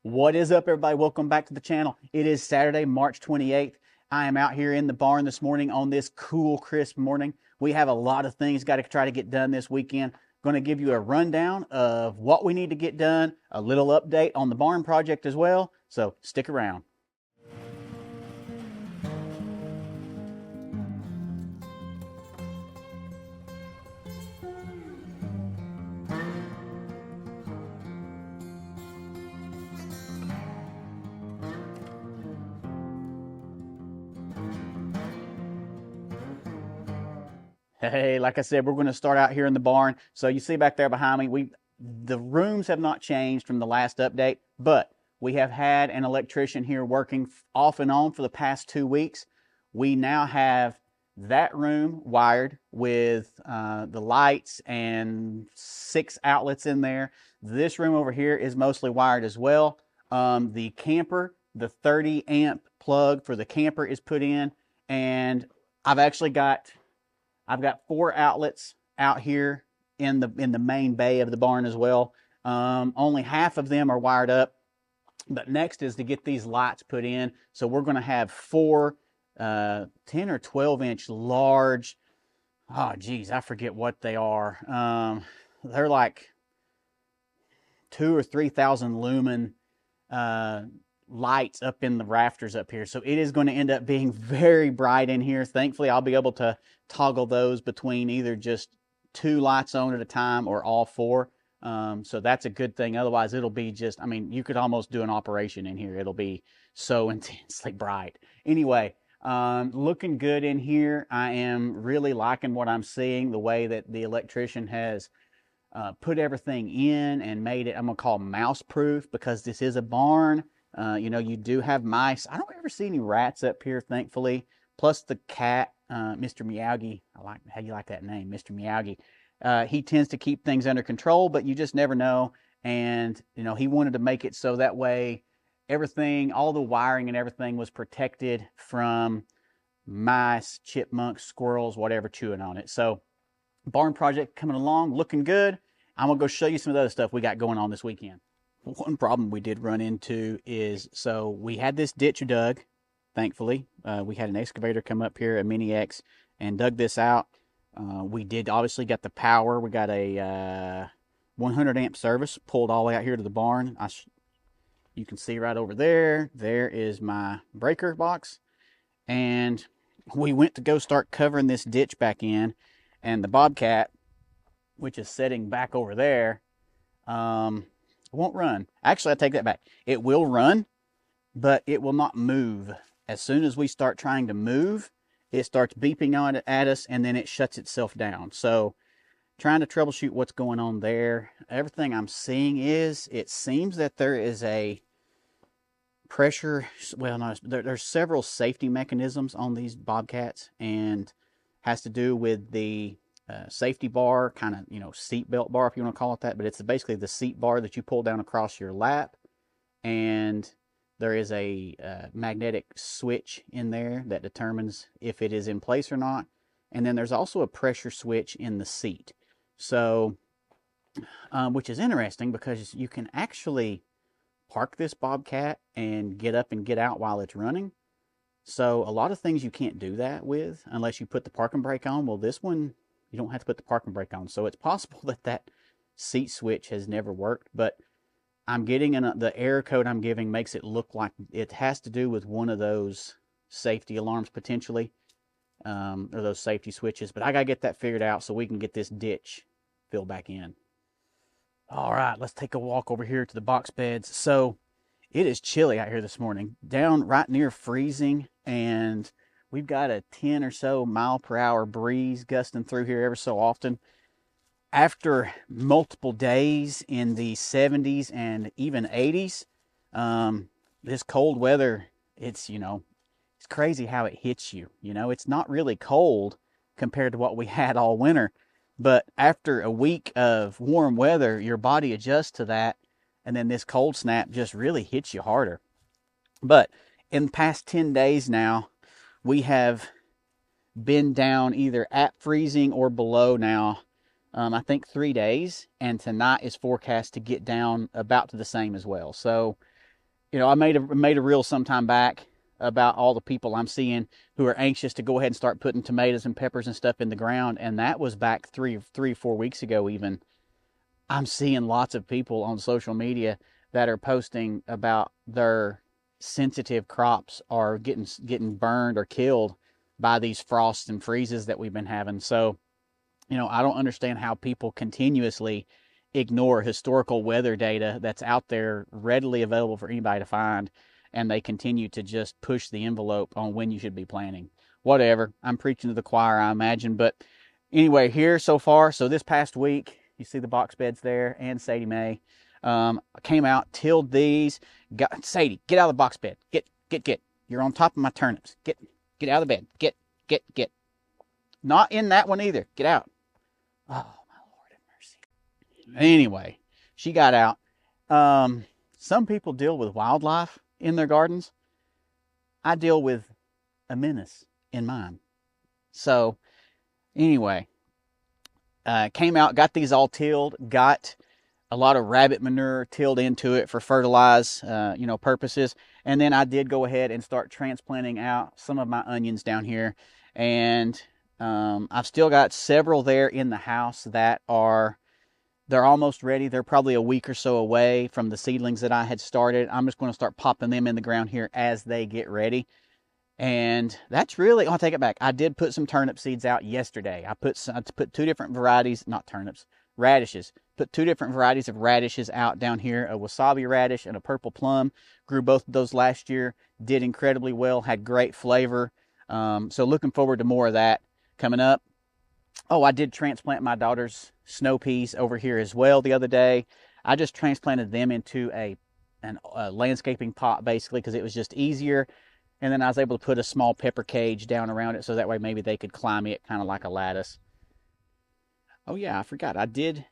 What is up, everybody? Welcome back to the channel. It is Saturday, March 28th. I am out here in the barn this morning on this cool, crisp morning. We have a lot of things got to try to get done this weekend. Going to give you a rundown of what we need to get done, a little update on the barn project as well. So stick around. Hey, like I said, we're going to start out here in the barn. So you see back there behind me, the rooms have not changed from the last update, but we have had an electrician here working off and on for the past 2 weeks. We now have that room wired with the lights and 6 outlets in there. This room over here is mostly wired as well. The camper, the 30 amp plug for the camper is put in, and I've got 4 outlets out here in the main bay of the barn as well. Only half of them are wired up, but next is to get these lights put in. So we're going to have 4 10 or 12 inch large, oh geez, I forget what they are. They're like 2,000 or 3,000 lumen lights up in the rafters up here. So it is going to end up being very bright in here. Thankfully, I'll be able to toggle those between either just 2 lights on at a time or all 4. So that's a good thing. Otherwise, it'll be just, I mean, you could almost do an operation in here. It'll be so intensely bright. Anyway, looking good in here. I am really liking what I'm seeing, the way that the electrician has put everything in and made it, I'm going to call mouse proof, because this is a barn. You know, you do have mice. I don't ever see any rats up here, thankfully. Plus the cat, Mr. Meowgie. I like how you like that name, Mr. Meowgie. He tends to keep things under control, but you just never know. And, you know, he wanted to make it so that way everything, all the wiring and everything was protected from mice, chipmunks, squirrels, whatever chewing on it. So, barn project coming along, looking good. I'm going to go show you some of the other stuff we got going on this weekend. One problem we did run into is, so we had this ditch dug, thankfully. We had an excavator come up here, a Mini X, and dug this out. We did obviously get the power. We got a 100 amp service pulled all the way out here to the barn. You can see right over there. There is my breaker box. And we went to go start covering this ditch back in, and the Bobcat, which is sitting back over there, won't run. Actually, I take that back. It will run, but it will not move. As soon as we start trying to move, it starts beeping on at us, and then it shuts itself down. So, trying to troubleshoot what's going on there. Everything I'm seeing is, it seems that there is a pressure, well, no, there's several safety mechanisms on these Bobcats, and has to do with the safety bar, kind of, you know, seat belt bar, if you want to call it that, but it's basically the seat bar that you pull down across your lap, and there is a magnetic switch in there that determines if it is in place or not, and then there's also a pressure switch in the seat. So, which is interesting because you can actually park this Bobcat and get up and get out while it's running. So a lot of things you can't do that with unless you put the parking brake on. Well, this one, you don't have to put the parking brake on. So it's possible that that seat switch has never worked, but I'm getting the error code I'm giving makes it look like it has to do with one of those safety alarms potentially, or those safety switches. But I got to get that figured out so we can get this ditch filled back in. All right, let's take a walk over here to the box beds. So it is chilly out here this morning, down right near freezing, and we've got a 10 or so mile per hour breeze gusting through here ever so often. After multiple days in the 70s and even 80s, this cold weather, it's, you know, it's crazy how it hits you. You know, it's not really cold compared to what we had all winter, but after a week of warm weather, your body adjusts to that, and then this cold snap just really hits you harder. But in the past 10 days now, we have been down either at freezing or below now. I think 3 days, and tonight is forecast to get down about to the same as well. So You know, I made a reel sometime back about all the people I'm seeing who are anxious to go ahead and start putting tomatoes and peppers and stuff in the ground, and that was back 4 weeks ago even. I'm seeing lots of people on social media that are posting about their sensitive crops are getting burned or killed by these frosts and freezes that we've been having. So, you know, I don't understand how people continuously ignore historical weather data that's out there readily available for anybody to find, and they continue to just push the envelope on when you should be planting. Whatever. I'm preaching to the choir, I imagine. But anyway, here so far, so this past week, you see the box beds there and Sadie Mae. I came out, tilled these. Sadie, get out of the box bed. Get. You're on top of my turnips. Get out of the bed. Get. Not in that one either. Get out. Oh, my Lord have mercy. Anyway, she got out. Some people deal with wildlife in their gardens. I deal with a menace in mine. So, anyway, came out, got these all tilled, got a lot of rabbit manure tilled into it for fertilize, purposes. And then I did go ahead and start transplanting out some of my onions down here. And I've still got several there in the house that they're almost ready. They're probably a week or so away from the seedlings that I had started. I'm just going to start popping them in the ground here as they get ready. And that's really, I'll take it back. I did put some turnip seeds out yesterday. I put two different varieties, not turnips, radishes. Put two different varieties of radishes out down here, a wasabi radish and a purple plum. Grew both of those last year, did incredibly well, had great flavor. So looking forward to more of that coming up. Oh, I did transplant my daughter's snow peas over here as well the other day. I just transplanted them into a landscaping pot basically because it was just easier. And then I was able to put a small pepper cage down around it so that way maybe they could climb it kind of like a lattice. Oh yeah, I forgot. I did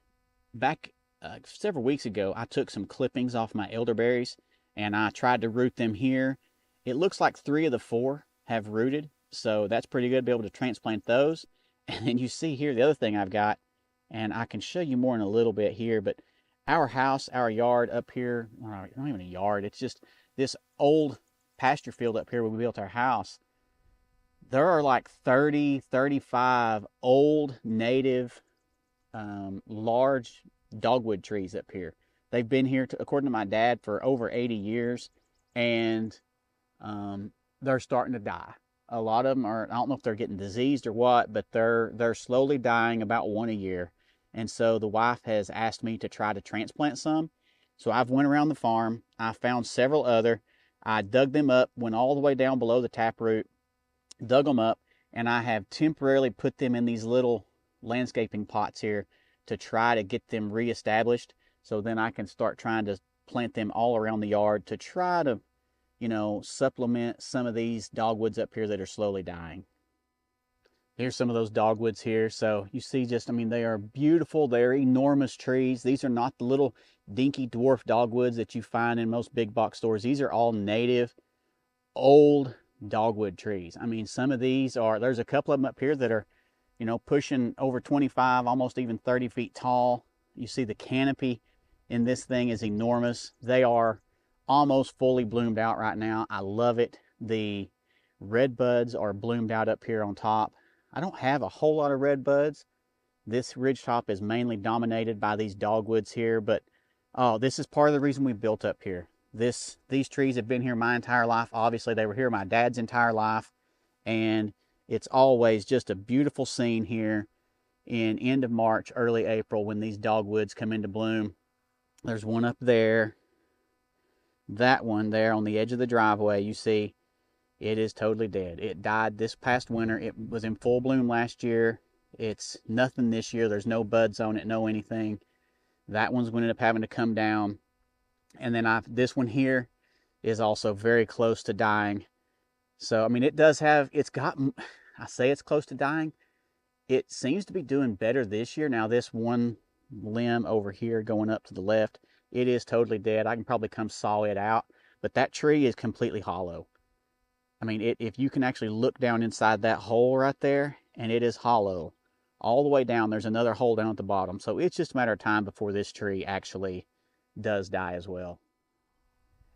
back several weeks ago, I took some clippings off my elderberries and I tried to root them here. It looks like 3 of the 4 have rooted, so that's pretty good to be able to transplant those. And then you see here the other thing I've got, and I can show you more in a little bit here, but our house, our yard up here, not even a yard, it's just this old pasture field up here where we built our house. There are like 30, 35 old native large dogwood trees up here. They've been here, according to my dad, for over 80 years, and they're starting to die. A lot of them are, I don't know if they're getting diseased or what, but they're slowly dying, about 1 a year. And so the wife has asked me to try to transplant some. So I've went around the farm. I found several other. I dug them up, went all the way down below the taproot, dug them up, and I have temporarily put them in these little landscaping pots here to try to get them reestablished. So then I can start trying to plant them all around the yard to try to, supplement some of these dogwoods up here that are slowly dying. Here's some of those dogwoods here. So you see they are beautiful. They're enormous trees. These are not the little dinky dwarf dogwoods that you find in most big box stores. These are all native, old dogwood trees. Some of these there's a couple of them up here that are, pushing over 25, almost even 30 feet tall. You see the canopy in this thing is enormous. They are almost fully bloomed out right now. I love it. The red buds are bloomed out up here on top. I don't have a whole lot of red buds. This ridgetop is mainly dominated by these dogwoods here, but this is part of the reason we built up here. These trees have been here my entire life. Obviously, they were here my dad's entire life, and it's always just a beautiful scene here in end of March, early April when these dogwoods come into bloom. There's one up there. That one there on the edge of the driveway, you see, it is totally dead. It died this past winter. It was in full bloom last year. It's nothing this year. There's no buds on it, no anything. That one's going to end up having to come down. And then this one here is also very close to dying. So, I say it's close to dying. It seems to be doing better this year. Now, this one limb over here going up to the left, it is totally dead. I can probably come saw it out, but that tree is completely hollow. If you can actually look down inside that hole right there, and it is hollow. All the way down, there's another hole down at the bottom. So it's just a matter of time before this tree actually does die as well.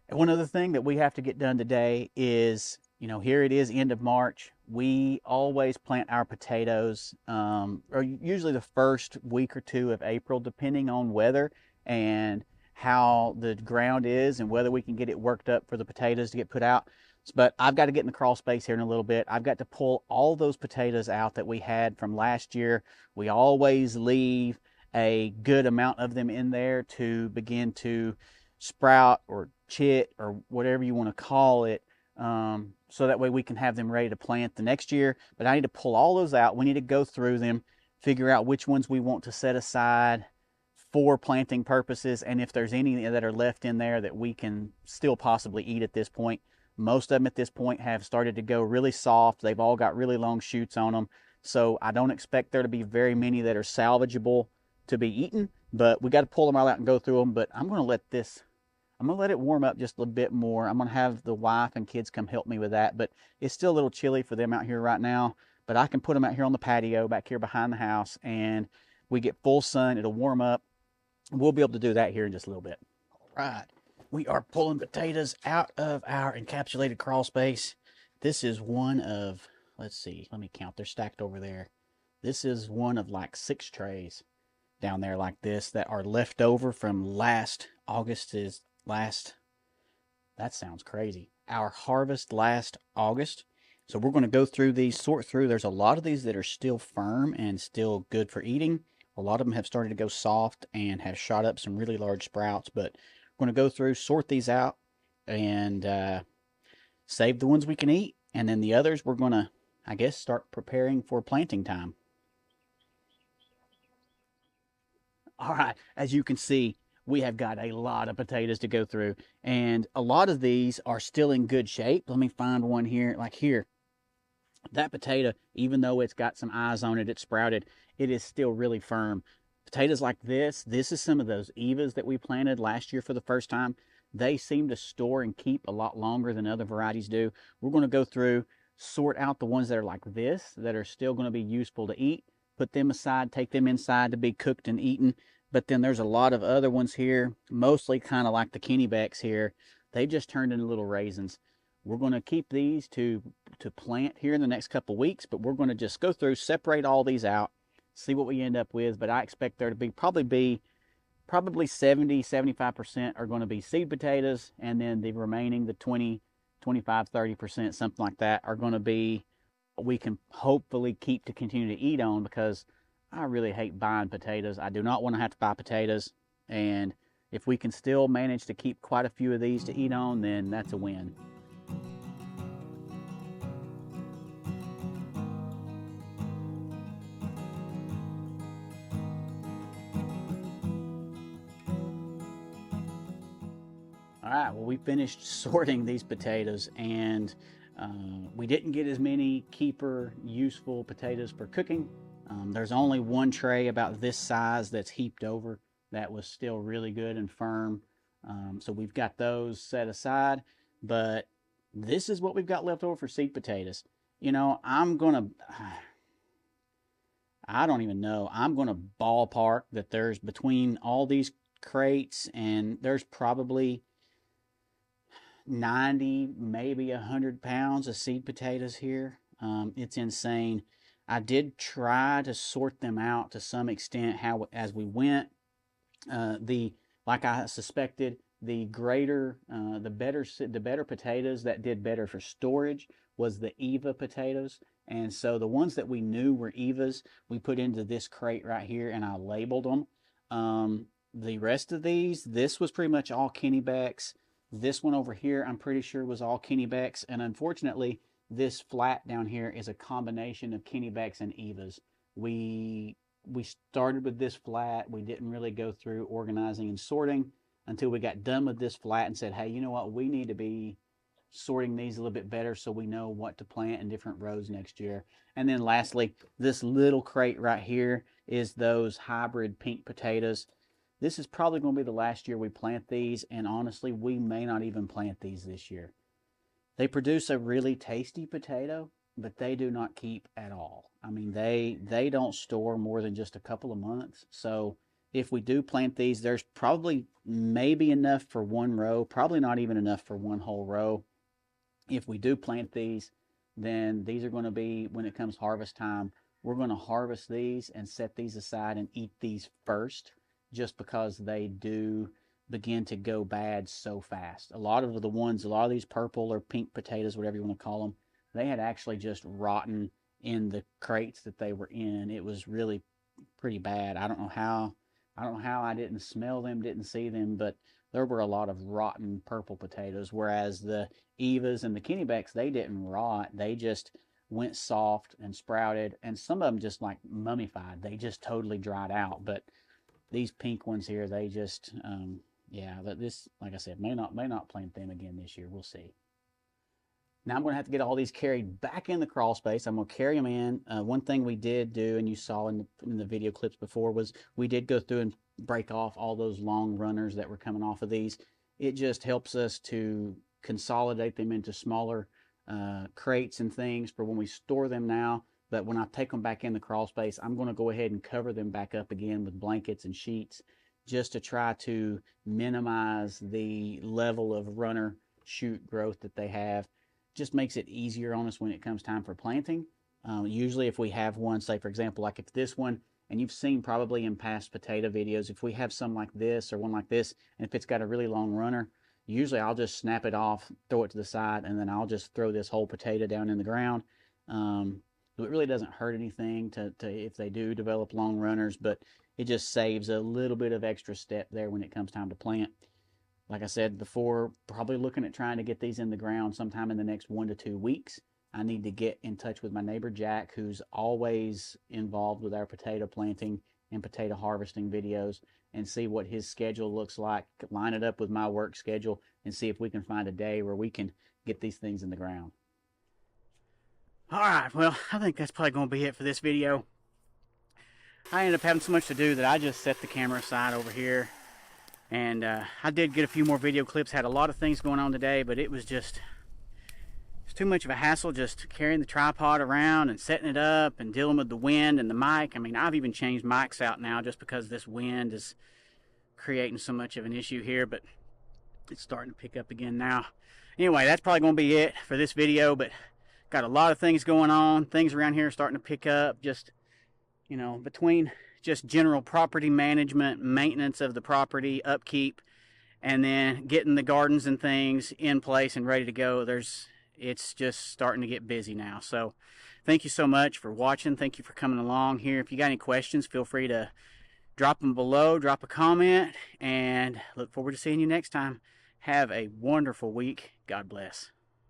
And one other thing that we have to get done today is, here it is, end of March. We always plant our potatoes, or usually the first week or two of April, depending on weather and how the ground is and whether we can get it worked up for the potatoes to get put out. But I've got to get in the crawl space here in a little bit. I've got to pull all those potatoes out that we had from last year. We always leave a good amount of them in there to begin to sprout or chit or whatever you want to call it, so that way we can have them ready to plant the next year. But I need to pull all those out. We need to go through them, figure out which ones we want to set aside for planting purposes, and if there's any that are left in there that we can still possibly eat at this point. Most of them at this point have started to go really soft. They've all got really long shoots on them. So I don't expect there to be very many that are salvageable to be eaten, but we got to pull them all out and go through them. But I'm going to let it warm up just a little bit more. I'm going to have the wife and kids come help me with that, but it's still a little chilly for them out here right now. But I can put them out here on the patio back here behind the house, and we get full sun. It'll warm up. We'll be able to do that here in just a little bit. All right. We are pulling potatoes out of our encapsulated crawl space. This is one of, let's see, let me count. They're stacked over there. This is one of like 6 trays down there like this that are left over from last August's that sounds crazy. Our harvest last August. So we're going to go through these, sort through. There's a lot of these that are still firm and still good for eating. A lot of them have started to go soft and have shot up some really large sprouts, but we're going to go through, sort these out, and save the ones we can eat. And then the others we're going to, I guess, start preparing for planting time. All right, as you can see, we have got a lot of potatoes to go through, and a lot of these are still in good shape. Let me find one here, like here. That potato, even though it's got some eyes on it, it's sprouted, it is still really firm. Potatoes like this is some of those Evas that we planted last year for the first time. They seem to store and keep a lot longer than other varieties do. We're going to go through, sort out the ones that are like this, that are still going to be useful to eat, put them aside, take them inside to be cooked and eaten. But then there's a lot of other ones here, mostly kind of like the Kennybecks here. They just turned into little raisins. We're going to keep these to plant here in the next couple weeks, but we're going to just go through, separate all these out, see what we end up with. But I expect there to be probably 70-75% are going to be seed potatoes, and then the remaining, the 25-30%, something like that, are going to be what we can hopefully keep to continue to eat on, because I really hate buying potatoes. I do not want to have to buy potatoes, and if we can still manage to keep quite a few of these to eat on, then that's a win. All right, well, we finished sorting these potatoes, and we didn't get as many keeper useful potatoes for cooking. There's only one tray about this size that's heaped over that was still really good and firm. So we've got those set aside, but this is what we've got left over for seed potatoes. I don't even know. I'm going to ballpark that there's, between all these crates, and there's probably 90, maybe 100 pounds of seed potatoes here. It's insane. I did try to sort them out to some extent as we went. Like I suspected, the better potatoes that did better for storage was the Eva potatoes. And so the ones that we knew were Evas, we put into this crate right here, and I labeled them. The rest of these, this was pretty much all Kennybecks. This one over here, I'm pretty sure, was all Kennybecks. And unfortunately, this flat down here is a combination of Kennybecks and Evas. We started with this flat. We didn't really go through organizing and sorting until we got done with this flat and said, hey, you know what? We need to be sorting these a little bit better so we know what to plant in different rows next year. And then lastly, this little crate right here is those hybrid pink potatoes. This is probably going to be the last year we plant these, and honestly, we may not even plant these this year. They produce a really tasty potato, but they do not keep at all. I mean, they don't store more than just a couple of months. So if we do plant these, there's probably maybe enough for one row, probably not even enough for one whole row. If we do plant these, then these are going to be, when it comes harvest time, we're going to harvest these and set these aside and eat these first, just because they do begin to go bad so fast. A lot of these purple or pink potatoes, whatever you want to call them, they had actually just rotten in the crates that they were in. It was really pretty bad. I don't know how I didn't smell them, didn't see them, but there were a lot of rotten purple potatoes, whereas the Evas and the Kennebecks, they didn't rot. They just went soft and sprouted, and some of them just like mummified. They just totally dried out. But these pink ones here, they just, yeah, this, like I said, may not plant them again this year. We'll see. Now I'm going to have to get all these carried back in the crawl space. I'm going to carry them in. One thing we did do, and you saw in the video clips before, was we did go through and break off all those long runners that were coming off of these. It just helps us to consolidate them into smaller crates and things for when we store them now. But when I take them back in the crawl space, I'm going to go ahead and cover them back up again with blankets and sheets, just to try to minimize the level of runner shoot growth that they have. Just makes it easier on us when it comes time for planting. Usually if we have one, say for example, like if this one, and you've seen probably in past potato videos, if we have some like this or one like this, and if it's got a really long runner, usually I'll just snap it off, throw it to the side, and then I'll just throw this whole potato down in the ground. It really doesn't hurt anything to if they do develop long runners, but it just saves a little bit of extra step there when it comes time to plant. Like I said before, probably looking at trying to get these in the ground sometime in the next 1 to 2 weeks. I need to get in touch with my neighbor Jack, who's always involved with our potato planting and potato harvesting videos, and see what his schedule looks like, line it up with my work schedule, and see if we can find a day where we can get these things in the ground. All right, well, I think that's probably going to be it for this video. I ended up having so much to do that I just set the camera aside over here. And I did get a few more video clips, had a lot of things going on today, but it was just too much of a hassle just carrying the tripod around and setting it up and dealing with the wind and the mic. I mean, I've even changed mics out now just because this wind is creating so much of an issue here, but it's starting to pick up again now. Anyway, that's probably going to be it for this video, but got a lot of things going on. Things around here are starting to pick up, just, you know, between just general property management, maintenance of the property, upkeep, and then getting the gardens and things in place and ready to go. It's just starting to get busy now. So thank you so much for watching. Thank you for coming along here. If you got any questions, feel free to drop them below, drop a comment, and look forward to seeing you next time. Have a wonderful week. God bless.